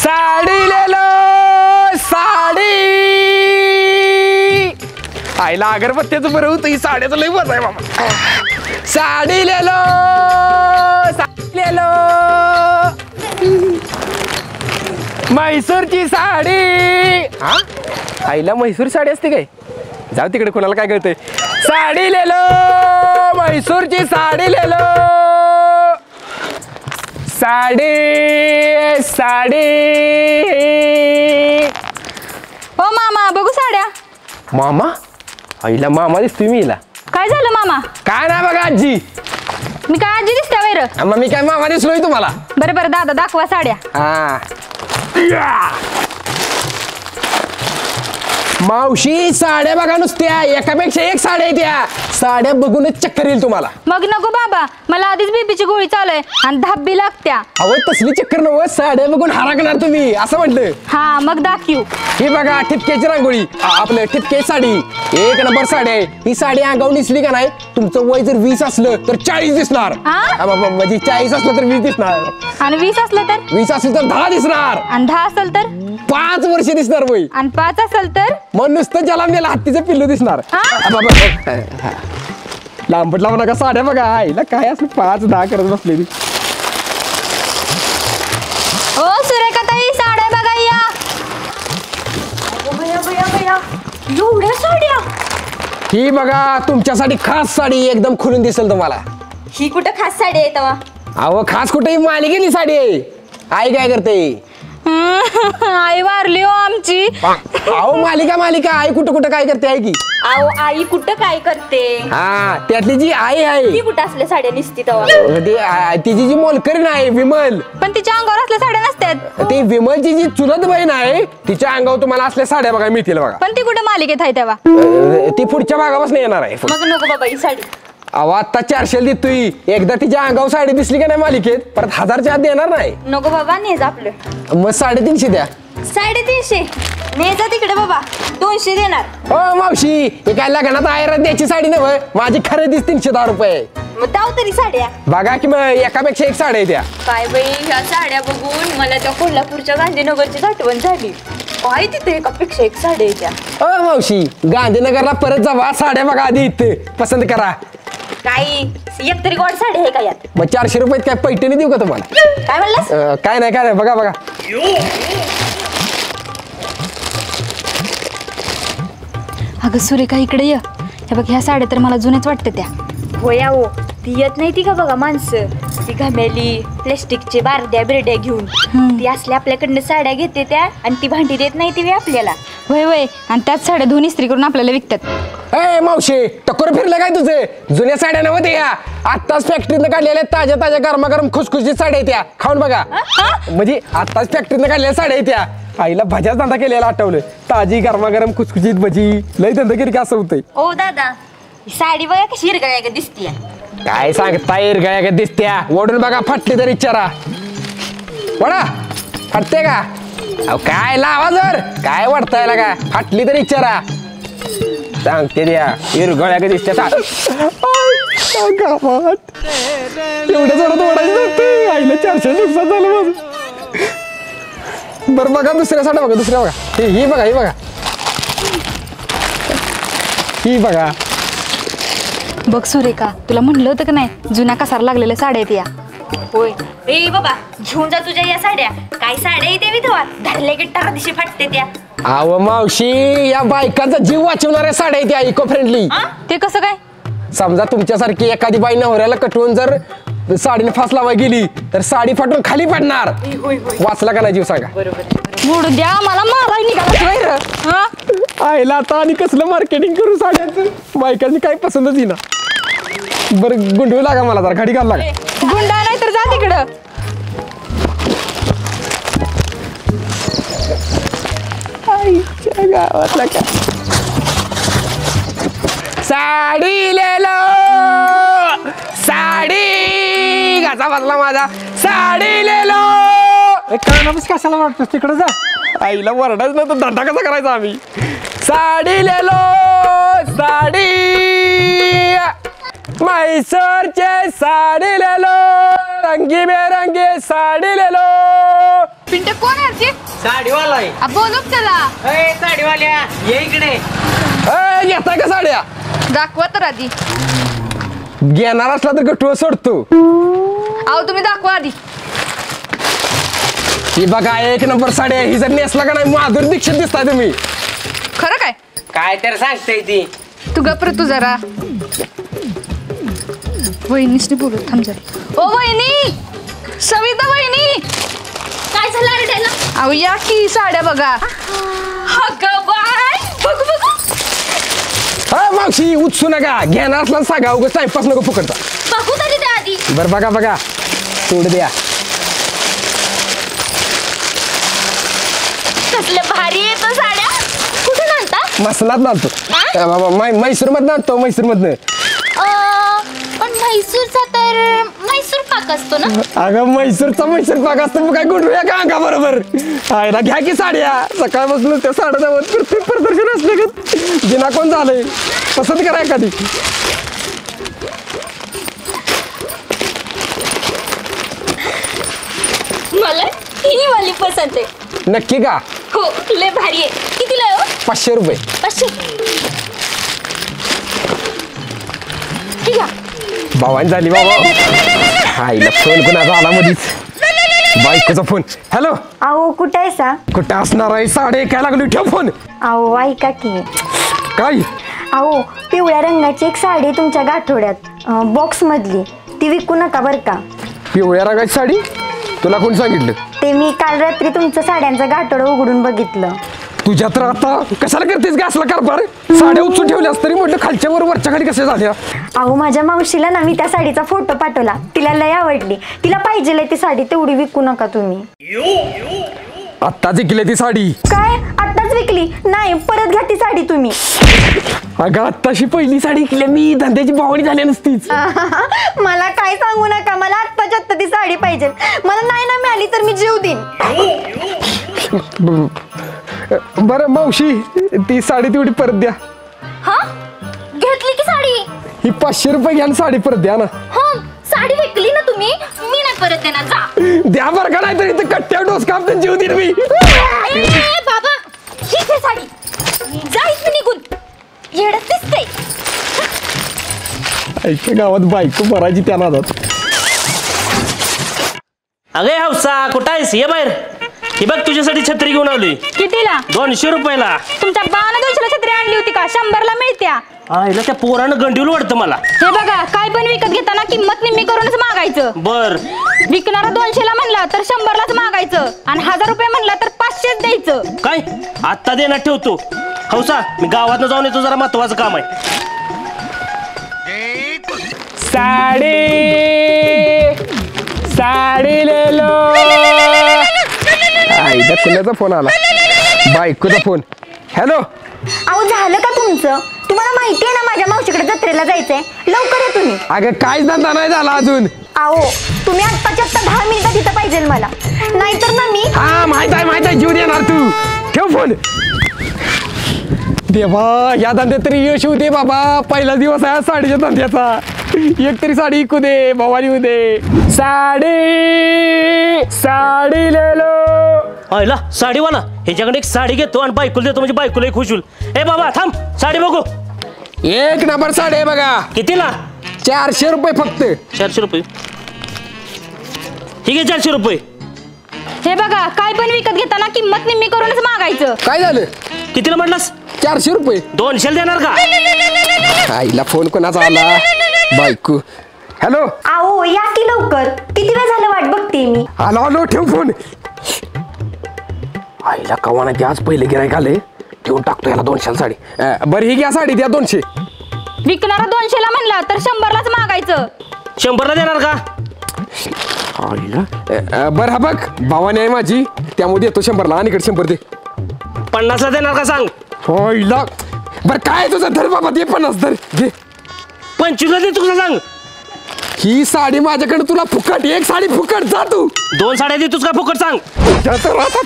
साडी ले लो साडी आईला अगरबत्त्याचं बरं होतं ही साड्याचं लई बस आहे बाबा साडी ले लो म्हैसूरची साडी हा आईला म्हैसूर साडी असते काय जाऊ तिकडे कोणाला काय कळतंय साडी ले लो म्हैसूरची साडी ले लो साडी साडी हो मामा बघू साड्या मामा आईला मामा दिसतोय मी हिला काय झालं मामा काय नाही बघा आजी मी काय आजी दिसत्या वैर मग मी काय मामा दिसलोय तुम्हाला बरं बरं दादा दाखवा साड्या हा मावशी साड्या बघा नुसत्या एकापेक्षा एक साड्या आहेत त्या साड्या बघूनच चक्कर येईल तुम्हाला मग नको बाबा मला आधीच बीपीची गोळी चालू आहे आणि धाब्बी लागत्या अहो तसली चक्कर नव्ह साड्या बघून हाराकणार तुम्ही असं म्हटलं हा मग दाखवू ही बघा ठिपक्याची रांगोळी आपलं ठिपके साडी एक नंबर साडी आहे ही साडी अंगावर दिसली का नाही तुमचं वय जर 20 असलं तर 40 दिसणार म्हणजे 40 असलं तर 20 दिसणार आणि 20 असलं तर 20 असेल तर 10 दिसणार आणि 10 असेल तर 5 वर्ष दिसणार वय आणि 5 असेल तर मग नुसतं ज्याला मेला हत्तीचं पिल्लू दिसणार लांबट लांब नका साड्या बघा आईला काय असं 5-10 करत बसलेली ओ सुरेखाताई साड्या बघा या एवढ्या साड्या ही बघा तुमच्यासाठी खास साडी एकदम खुलून दिसेल तुम्हाला ही कुठं खास साडी आहे तवा अहो खास कुठे मालिकेली साडी आहे आई काय करते आई वारली हो आमची अहो मालिका आई कुठं कुठं काय करते आहे की अहो आई कुठं काय करते हा त्यातली जी आई आहे ती कुठं असल्या साड्या निसती तवा तिची जी मोलकरीण आहे विमल पण तिच्या अंगावर असल्या साड्या नसतात ती विमलची जी चुलत बहीण आहे तिच्या अंगावर तुम्हाला असल्या साड्या बघा मिळतील बघा पण ती कुठं मालिकेत आहे तेव्हा ती पुढच्या भागापासून येणार आहे मग नको बाबा ही साडी अहो आता 400 देतोय एकदा तिच्या अंगावर साडी दिसली का नाही मालिकेत परत 1000च्या आत देणार नाही नको बाबा नेजा आपलं मग 350 द्या 350 नेजा तिकडे बाबा 200 देणार हो मावशी हे काय लग्नात आयरात द्यायची साडी नव्हे माझी खरेदीच 310 रुपये मग दाव तरी साड्या बघा की मग एकापेक्षा एक साड्या द्या काय बाई ह्या साड्या बघून मला त्या कोल्हापूरच्या गांधीनगरची आठवण झाली काय तिथे एकापेक्षा एक साड्या येत्या हो मावशी गांधीनगरला परत जावा साड्या बघा आधी इथे पसंत करा काही एक तरी गोड साडी आहे का यात मग 400 रुपयात काय पैठणी देऊ का तुम्हाला काय म्हणलास काय नाही बघा बघा अगं सुरेखा इकडे ये हे बघ ह्या साड्या तर मला जुन्याच वाटते त्या होया हो ती येत नाही ती का बघा माणसं ती घमेली प्लॅस्टिकचे बारड्या बिरड्या घेऊन ती असल्या आपल्याकडनं साड्या घेते त्या आणि ती भांडी देत नाही ती आपल्याला वय वय आणि त्याच साड्या धुवून इस्त्री करून आपल्याला विकतात ए मावशी टकोर फिरलं काय तुझे जुन्या साड्या नव्हत्या या आत्ताच फॅक्टरीनं काढलेल्या ताज्या गरमागरम खुसखुशीत साड्या त्या खाऊन बघा म्हणजे आत्ताच फॅक्टरीनं काढलेल्या साड्या त्या आईला भज्याच धंदा केलेला आठवलं ताजी गरमागरम खुसखुशीत भजी लय धंदा केली का असं होतंय ओ दादा साडी बघा कशी हिरगळ्या का दिसतीये काय सांगता इरगळ्या का दिसत्या ओढून बघा फाटली तर इचारा वडा फाटते का अहो काय लावा जर काय वाटताय का फाटली तर इचारा सांगते द्या इरगळ्या का दिसत्या गावात एवढ्या जोरात ओढायचं आईला 400 नुकसान झालं माझं बरं बघा दुसऱ्या साड्या बघा दुसऱ्या बघा ही बघा ही बघा बघ सुरेखा तुला म्हणलं होतं का नाही जुन्या कसार लागलेल्या साड्या आहेत या होय ए बाबा घेऊन जा तुझ्या या साड्या काय साड्या येते मी तेव्हा धरल्या की टार दिशी फाटते त्या अहो मावशी या बायकांचा जीव वाचवणाऱ्या साड्या आहेत या इको फ्रेंडली ते कसं काय समजा तुमच्यासारखी एखादी बाई नवऱ्याला कटवून जर साडीने फास लावाय गेली तर साडी फाटून खाली पडणार वाचला का नाही जीव सांगा मोडून द्या मला माराय निघाला आयला आता आणि कसलं मार्केटिंग करू साड्याचं बायकांनी काही पसंतच येईना बरं गुंडू लागा मला जरा घडी घाल लागा गुंडा नाही तर जा तिकडं आईच्या गावातला का साडी ले लो साडी घाचा बसला माझा साडी ले लो काय नमस कशाला वाटतोस तिकडे जा आईला वरडाच ना तर धंदा कसा करायचा आम्ही साडी ले लो साडी म्हैसूरचे साडी ले लो रंगी बेरंगी साडी ले लो पिंट कोण आहे ती? साडीवाला आहे. बोलू त्याला. अय साडीवाल्या ये इकडे. घेताय का साड्या? दाखवा तर आधी. घेणार असला तर गटूळ सोडतो. अहो तुम्ही दाखवा आधी. ही बघा 1 नंबर साड्या. ही जर नेसला का नाही माधुरी दीक्षित दिसताय तुम्ही. खरं काय? काय तर सांगते ती. तू गप्र तू जरा. वहिनीशी बोलत थांब जरा. ओ वहिनी, सविता वहिनी. काय झालं रे त्याला? अहो या की साड्या बघा. अगं बाय, बघू बघू. हा मावशी उचसू नका. घेणार असला सांगा. उगाच टाइमपास नको फुकटचा. बघू तरी द्या आधी. बरं बघा बघा. सोड द्या. कसले भारी येतं साड्या. कुठून आणता? मसलात नालतो. म्हैसूर मधनं आणतो. म्हैसूर मधनं. पण म्हैसूरचा तर म्हैसूर पाक असतो ना. अगं म्हैसूरचा म्हैसूर पाक असतो. मग काय गुंडूया का अंगा बरोबर. आयला घ्या की साड्या. सकाळपासून त्या साड्या दावत करते. प्रदर्शन असले का जिना कोण झालंय. पसंत करा एखादी. मला ही वाली पसंत आहे. नक्की का? हो लय भारी आहे. कितीला आहे हो? 500 रुपये. 500. ठीक आहे. भावानी झाली बाबा. आईला फोन कोणाचा आला मधीच. बायकोचा फोन. हॅलो. अहो कुठे आहे सा? कुठं असणार आहे? साडे काय लागली. ठेव फोन. अहो ऐका की. काय? अहो पिवळ्या रंगाची एक साडी आहे तुमच्या गाठोड्यात बॉक्स मधली. ती विकू नका बर का. पिवळ्या रंगाची साडी? तुला कोण सांगितलं? ते मी काल रात्री तुमचं साड्यांचं गाठोडं उघडून बघितलं. तुझ्या तर आता कशाला करतेस का असला कारभार? साड्या उचलून ठेवल्यास तरी म्हटलं खालच्या वर वरच्या खाली कशा झाल्या. अहो माझ्या मावशीला ना मी त्या साडीचा फोटो पाठवला. तिला लय आवडली. तिला पाहिजे ती साडी. तेवढी विकू नका तुम्ही. आत्ता जिंकली ती साडी. काय आत्ताच विकली? नाही परत घ्या ती साडी तुम्ही. अगं आत्ताशी पहिली साडी विकली मी. धंद्याची भावणी झाली नसतीच. मला काय सांगू नका. मला आत्ताच्या आत्ता ती साडी पाहिजे. मला नाही ना मिळाली तर मी जीव देईन. बरं मावशी ती साडी तेवढी परत द्या. हा घेतली की साडी? ही 500 रुपये घ्या आणि साडी परत द्या ना. हो साडी विकली ना तुम्ही. मी नाही परत देणार. जा. द्या बरं का. नाही तर इथं कट्ट्या डोस कापते जीव देईन मी. ए, बाबा ही घे साडी. जा इथून निघून. येडच दिसते. ऐका गावात बायको मरायची त्या नादात. अगे हौसा कुठं आहेस? ये बाहेर. हे बघ तुझ्यासाठी छत्री घेऊन आलोय. कितीला? 200 रुपयाला. तुमच्या बाळानं 200ला छत्री आणली होती का? 100ला मिळत्या. आईला त्या पोरानं गंडीवलं वाटतं मला. हे बघा काय पण विकत घेताना किंमत निम्मी करूनच मागायचं. बर विकणारा 200ला म्हणला तर 100लाच मागायचं. आणि 1000 रुपये म्हणला तर 500च द्यायचं. काय? आत्ता देण्यात ठेवतो. हौसा मी गावात जाऊन येतो. जरा महत्वाचं काम आहे. साडी साडी लेलो. आईला कुणाचा फोन आला? बायकोचा फोन. हॅलो. अहो झालं का तुमचं? तुम्हाला माहिती आहे ना माझ्या मावशीकडे जत्रेला जायचंय. लवकर या तुम्ही. अगं काहीच धंदा नाही झाला अजून. अहो तुम्ही आत्ताच्या आत्ता 10 मिनिटं तिथं पाहिजे मला. नाहीतर ना मी. हा माहित आहे जीव देणार तू. ठेव फोन. देवा या धंद्यात तरी यश होऊ दे बाबा. पहिला दिवस आहे साडीच्या धंद्याचा. एक तरी साडी इकू दे. भवानी होऊ दे. साडी साडी लेलो. आईला साडीवाला ह्याच्याकडे एक साडी घेतो आणि बायकोला देतो म्हणजे बायकोलाही खुश होईल. ए बाबा थांब साडी बघू. 1 नंबर साडी आहे बघा. कितीला? 400 रुपये फक्त. 400 रुपये. ठीक आहे 400 रुपये. हे बघा काय पण विकत घेताना किंमत निम्मी करूनच मागायचं. काय झालं? कितीला म्हटलास? 400 रुपये. 200 देणार का? आईला फोन कोणाचा आला? बायको. हॅलो. अहो या की लवकर. किती वेळ झालं वाट बघते मी. आलो ठेव फोन. आईला कवाना ते आज पहिले गिरायक आले. ठेवून टाकतो याला 200 साडी. बरं ही घ्या साडी द्या 200. विकणारा 200ला म्हणला तर 100लाच मागायचं. 100ला देणार का? आईला बरं हा बघ भावानी आहे माझी त्यामुळे देतो 100ला. आणि इकडे 100 दे. 50ला देणार का सांग? आईला बरं काय तुझं धर बाबा दे 50 धर घे. 25ला दे तुझं सांग. ही साडी माझ्याकडे तुला फुकट. एक साडी फुकट जा तू. 2 साड्या देतोस का फुकट सांग? तर आता